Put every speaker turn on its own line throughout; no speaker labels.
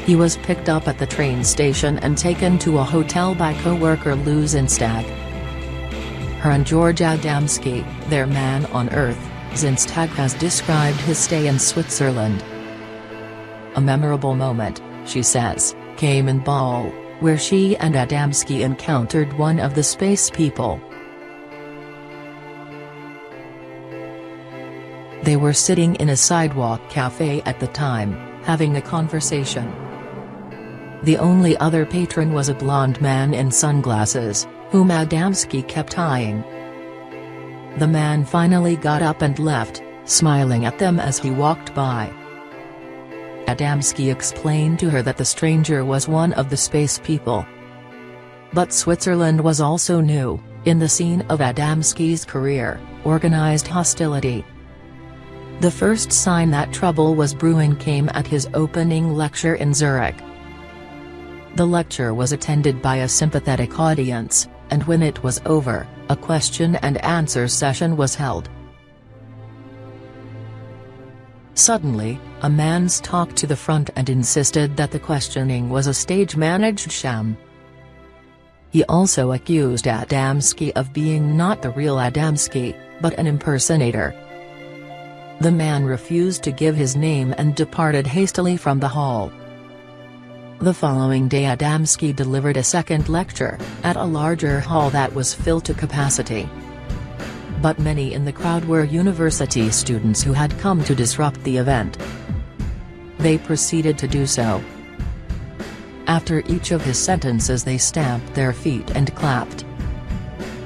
He was picked up at the train station and taken to a hotel by co-worker Lou Zinstag. Her and George Adamski, their man on Earth, Zinstag has described his stay in Switzerland. A memorable moment, she says, came in Ball, where she and Adamski encountered one of the space people. They were sitting in a sidewalk cafe at the time, having a conversation. The only other patron was a blonde man in sunglasses, whom Adamski kept eyeing. The man finally got up and left, smiling at them as he walked by. Adamski explained to her that the stranger was one of the space people. But Switzerland was also new, in the scene of Adamski's career, organized hostility. The first sign that trouble was brewing came at his opening lecture in Zurich. The lecture was attended by a sympathetic audience, and when it was over, a question and answer session was held. Suddenly, a man stalked to the front and insisted that the questioning was a stage-managed sham. He also accused Adamski of being not the real Adamski, but an impersonator. The man refused to give his name and departed hastily from the hall. The following day Adamski delivered a second lecture, at a larger hall that was filled to capacity. But many in the crowd were university students who had come to disrupt the event. They proceeded to do so. After each of his sentences they stamped their feet and clapped.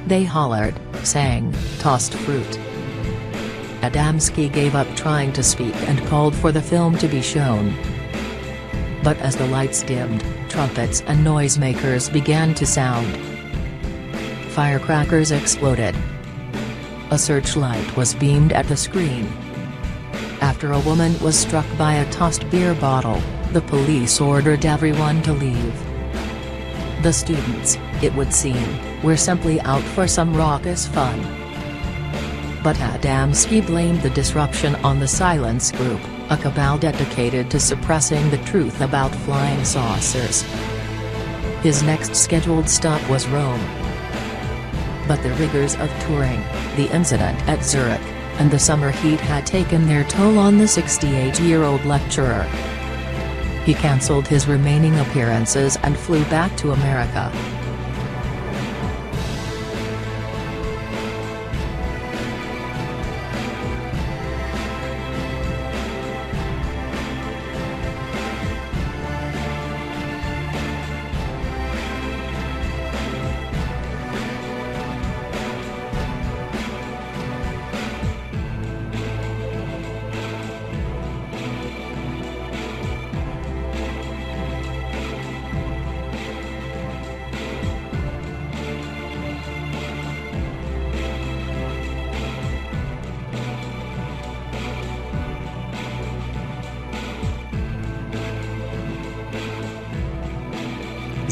They hollered, sang, tossed fruit. Adamski gave up trying to speak and called for the film to be shown. But as the lights dimmed, trumpets and noisemakers began to sound. Firecrackers exploded. A searchlight was beamed at the screen. After a woman was struck by a tossed beer bottle, the police ordered everyone to leave. The students, it would seem, were simply out for some raucous fun. But Adamski blamed the disruption on the Silence Group, a cabal dedicated to suppressing the truth about flying saucers. His next scheduled stop was Rome. But the rigors of touring, the incident at Zurich, and the summer heat had taken their toll on the 68-year-old lecturer. He cancelled his remaining appearances and flew back to America.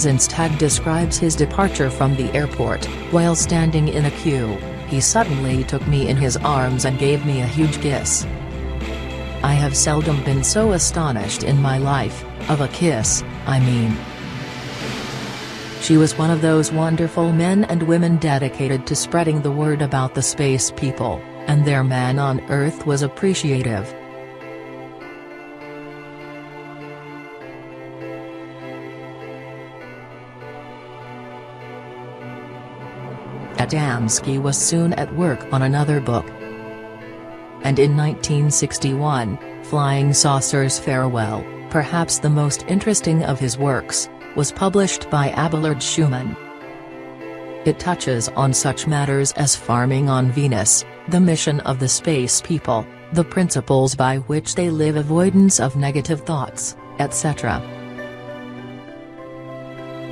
Zinstag describes his departure from the airport. While standing in a queue, he suddenly took me in his arms and gave me a huge kiss. I have seldom been so astonished in my life, of a kiss, I mean. She was one of those wonderful men and women dedicated to spreading the word about the space people, and their man on Earth was appreciative. Adamski was soon at work on another book. And in 1961, Flying Saucers Farewell, perhaps the most interesting of his works, was published by Abelard Schumann. It touches on such matters as farming on Venus, the mission of the space people, the principles by which they live, avoidance of negative thoughts, etc.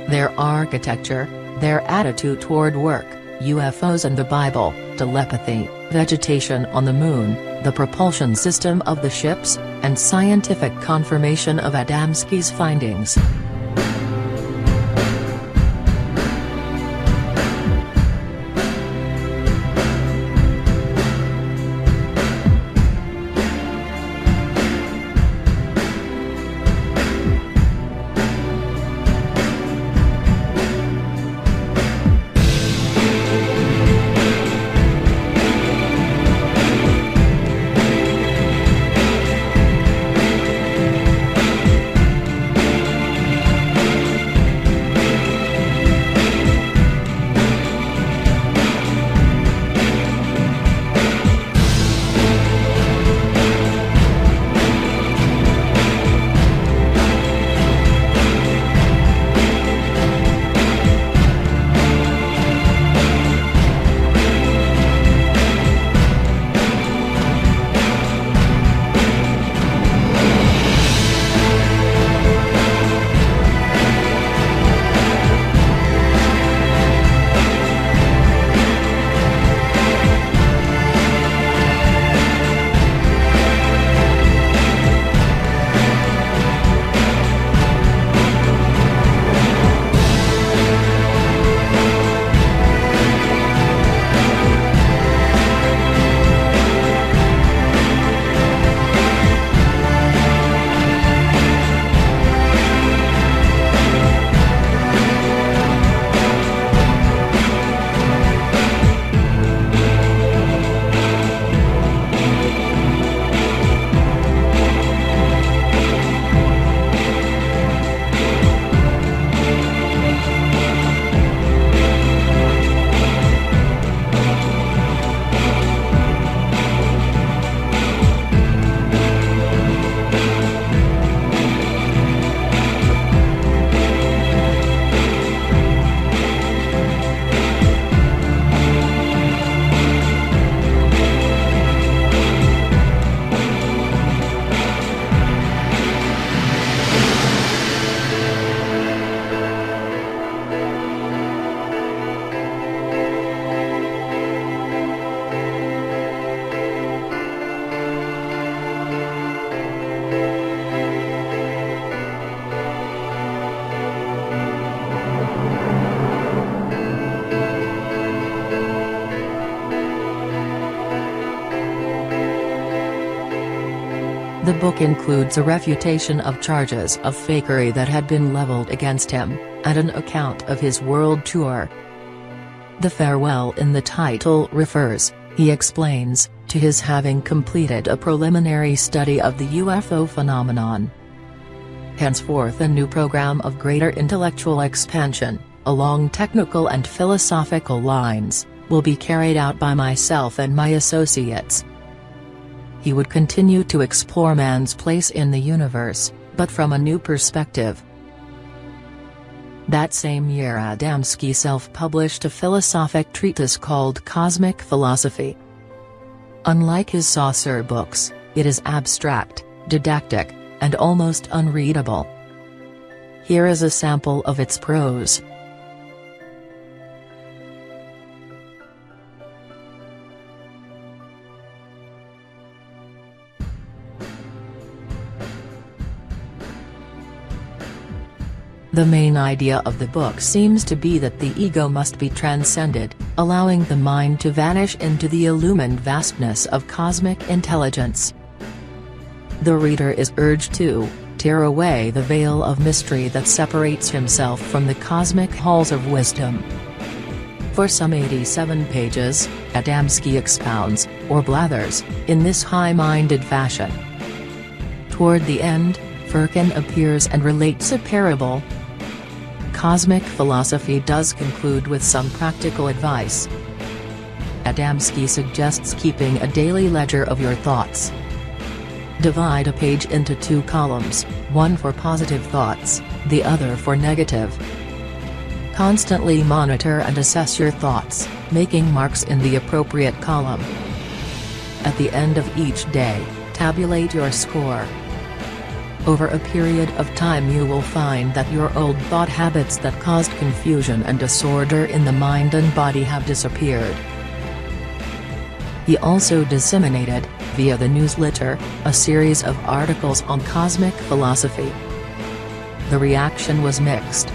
Their architecture, their attitude toward work, UFOs and the Bible, telepathy, vegetation on the moon, the propulsion system of the ships, and scientific confirmation of Adamski's findings. The book includes a refutation of charges of fakery that had been leveled against him, and an account of his world tour. The farewell in the title refers, he explains, to his having completed a preliminary study of the UFO phenomenon. Henceforth a new program of greater intellectual expansion, along technical and philosophical lines, will be carried out by myself and my associates. He would continue to explore man's place in the universe, but from a new perspective. That same year Adamski self-published a philosophic treatise called Cosmic Philosophy. Unlike his saucer books, it is abstract, didactic, and almost unreadable. Here is a sample of its prose. The main idea of the book seems to be that the ego must be transcended, allowing the mind to vanish into the illumined vastness of cosmic intelligence. The reader is urged to tear away the veil of mystery that separates himself from the cosmic halls of wisdom. For some 87 pages, Adamski expounds, or blathers, in this high-minded fashion. Toward the end, Firkin appears and relates a parable. Cosmic Philosophy does conclude with some practical advice. Adamski suggests keeping a daily ledger of your thoughts. Divide a page into 2 columns, one for positive thoughts, the other for negative. Constantly monitor and assess your thoughts, making marks in the appropriate column. At the end of each day, tabulate your score. Over a period of time you will find that your old thought habits that caused confusion and disorder in the mind and body have disappeared. He also disseminated, via the newsletter, a series of articles on cosmic philosophy. The reaction was mixed.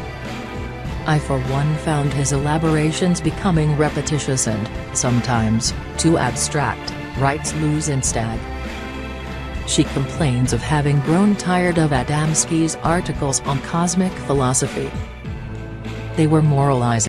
I for one found his elaborations becoming repetitious and, sometimes, too abstract, writes Luz instead. She complains of having grown tired of Adamski's articles on cosmic philosophy. They were moralizing.